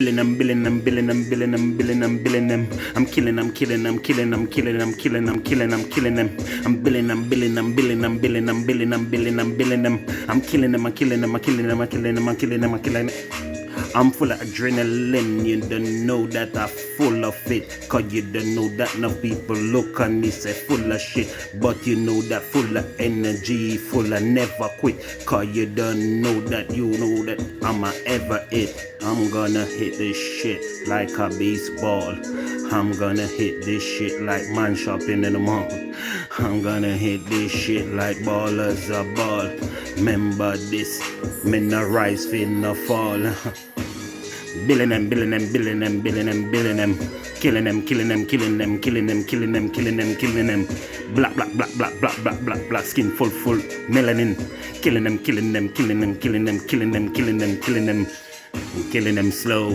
Billing them, billing them, billing them, billing them, billing them. I'm killing them, killing them, killing them, killing them, killing them, killing them, killing them. I'm billing them, billing them, billing them, billing them, billing them, billing them, billing them. I'm killing them, I'm killing them, I'm killing them, I'm killing them, I'm killing them, I'm killing them. I'm full of adrenaline, you don't know that I'm full of it. Cause you don't know that enough people look and they say full of shit. But you know that full of energy, full of never quit. Cause you don't know that, you know that I'ma ever it. I'm gonna hit this shit like a baseball. I'm gonna hit this shit like man shopping in the mall. I'm gonna hit this shit like ballers a ball. Remember this, me no rise, finna fall. Billing them, billing them, billing them, billing them, billing them. Killing them, killing them, killing them, killing them, killing them, killing them, killing them. Black, black, black, black, black, black, black, black skin full, full melanin. Killing them, killing them, killing them, killing them, killing them, killing them, killing them. Killing them slow,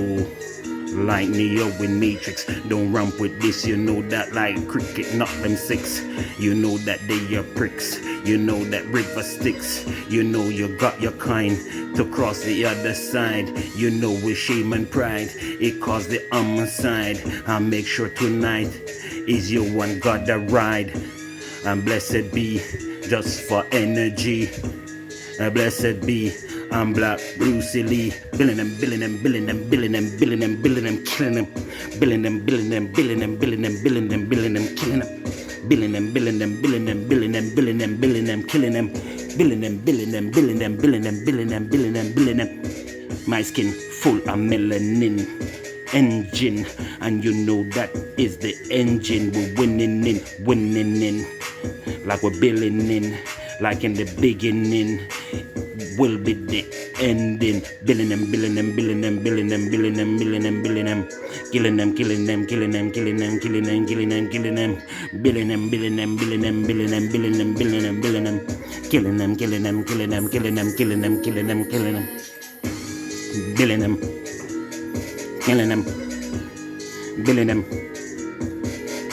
like Neo in Matrix. Don't ramp with this, you know that like cricket, knock them six. You know that they are pricks, you know that river sticks. You know you got your kind to cross the other side. You know with shame and pride, it caused the homicide. I make sure tonight is your one got the ride. And blessed be just for energy. Blessed be, I'm Black Bruce Lee. Billing them, billing them, billing them, billing them, billing them, billing them, killing them. Billing them, billing them, billing them, billing them, billing them, billing them, killing them. Billing them, billing them, billing them, billing them, billing them, billing them, killing them. Billing them, billing them, billing them, billing them, billing them, billing them, billing them. My skin full of melanin engine, and you know that is the engine we're winning in, like we're billing in. Like in the beginning, will be the ending. Billing them, billing them, billing them, billing them, billing them, billing them, billing them, killing them, killing them, killing them, killing them, killing them, killing them, killing them, billing them, billing them, billing them, billing them, billing them, billing them, billing them, killing them, killing them, killing them, killing them, killing them, killing them, killing them, billing them, killing them, billing them,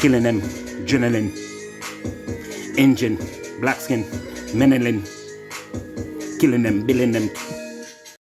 killing them, adrenaline, engine, black skin. Menelin, killing them, billing them.